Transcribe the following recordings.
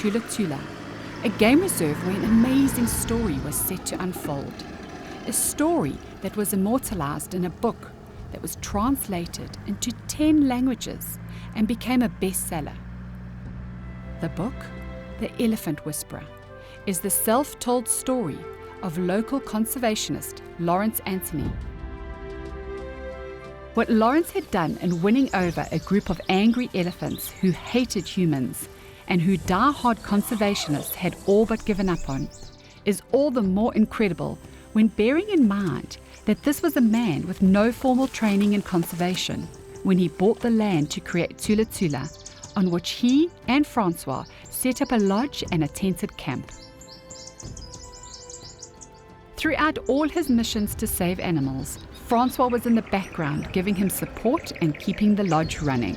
Thula Thula, a game reserve where an amazing story was set to unfold. A story that was immortalized in a book that was translated into 10 languages and became a bestseller. The book, The Elephant Whisperer, is the self-told story of local conservationist Lawrence Anthony. What Lawrence had done in winning over a group of angry elephants who hated humans and who die-hard conservationists had all but given up on is all the more incredible when bearing in mind that this was a man with no formal training in conservation when he bought the land to create Thula Thula, on which he and Francoise set up a lodge and a tented camp. Throughout all his missions to save animals, Francoise was in the background giving him support and keeping the lodge running.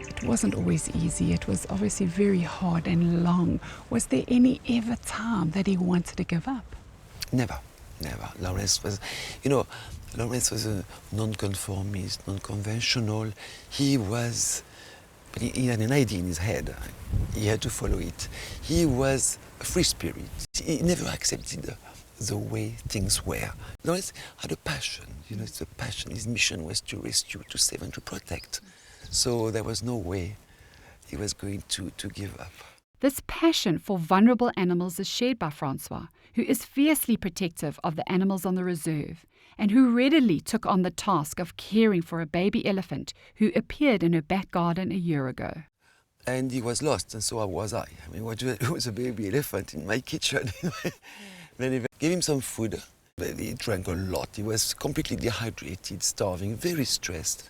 It wasn't always easy. It was obviously very hard and long. Was there any ever time that he wanted to give up? Never. Lawrence was a non-conformist, non-conventional. He had an idea in his head. He had to follow it. He was a free spirit. He never accepted the way things were. Lawrence had a passion. It's a passion. His mission was to rescue, to save, and to protect. So there was no way he was going to give up. This passion for vulnerable animals is shared by Francoise, who is fiercely protective of the animals on the reserve and who readily took on the task of caring for a baby elephant who appeared in her back garden a year ago. And he was lost, and so was I. It was a baby elephant in my kitchen. Then gave him some food. He drank a lot. He was completely dehydrated, starving, very stressed.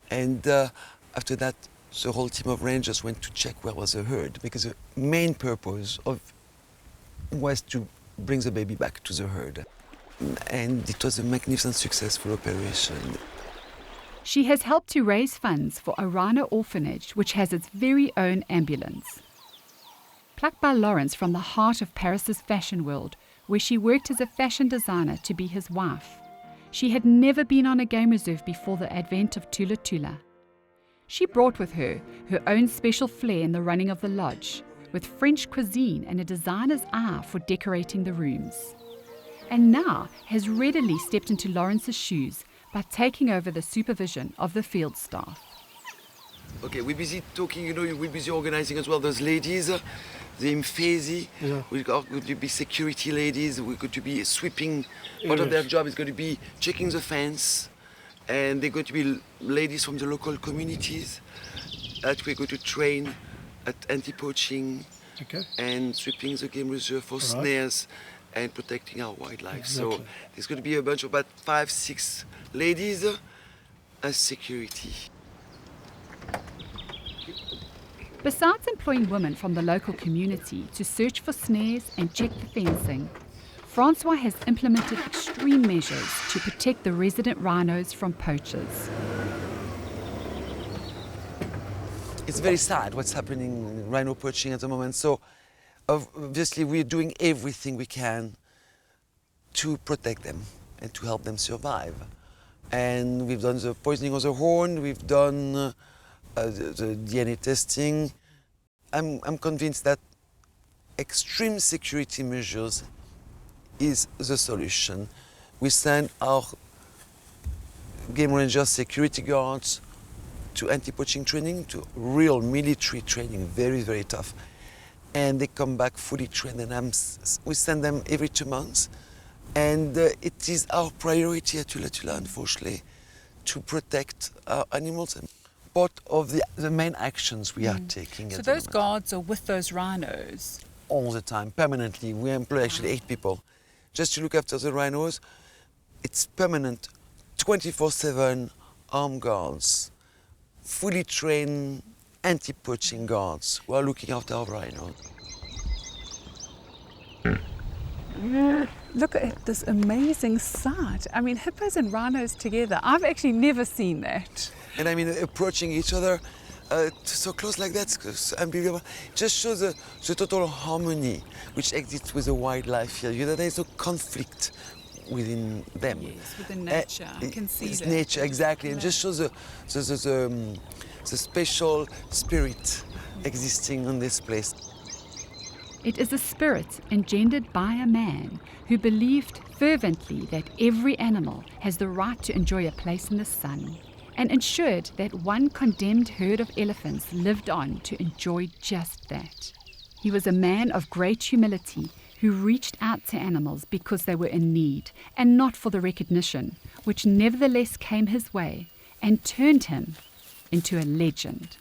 And after that, the whole team of rangers went to check where was the herd, because the main purpose was to bring the baby back to the herd. And it was a magnificent, successful operation. She has helped to raise funds for a rhino orphanage, which has its very own ambulance. Plucked by Lawrence from the heart of Paris's fashion world, where she worked as a fashion designer to be his wife, she had never been on a game reserve before the advent of Thula Thula. She brought with her own special flair in the running of the lodge, with French cuisine and a designer's eye for decorating the rooms. And now has readily stepped into Lawrence's shoes by taking over the supervision of the field staff. Okay, we're busy talking, we're busy organizing as well those ladies, the Mfezi. Yeah. We're going to be security ladies, we're going to be sweeping. Part of their job is going to be checking the fence, and they're going to be ladies from the local communities that we're going to train at anti-poaching and sweeping the game reserve for snares and protecting our wildlife. Exactly. So there's going to be a bunch of about 5-6 ladies as security. Besides employing women from the local community to search for snares and check the fencing, Francoise has implemented extreme measures to protect the resident rhinos from poachers. It's very sad what's happening in rhino poaching at the moment. So obviously we're doing everything we can to protect them and to help them survive. And we've done the poisoning of the horn, we've done the DNA testing. I'm convinced that extreme security measures is the solution. We send our game ranger security guards to anti-poaching training, to real military training, very, very tough. And they come back fully trained, and we send them every 2 months. And it is our priority at Thula Thula, unfortunately, to protect our animals. Part of the main actions we are taking. So those guards are with those rhinos? All the time, permanently. We employ actually 8 people just to look after the rhinos. It's permanent, 24/7 armed guards, fully trained anti-poaching guards who are looking after our rhinos. Look at this amazing sight. I mean, hippos and rhinos together. I've actually never seen that. And I mean, approaching each other so close like that, it's unbelievable. Just shows the total harmony which exists with the wildlife here. There's no conflict within them. Yes, within nature. I can see it's that. Nature, exactly. And just shows the special spirit existing on this place. It is a spirit engendered by a man who believed fervently that every animal has the right to enjoy a place in the sun, and ensured that one condemned herd of elephants lived on to enjoy just that. He was a man of great humility who reached out to animals because they were in need and not for the recognition, which nevertheless came his way and turned him into a legend.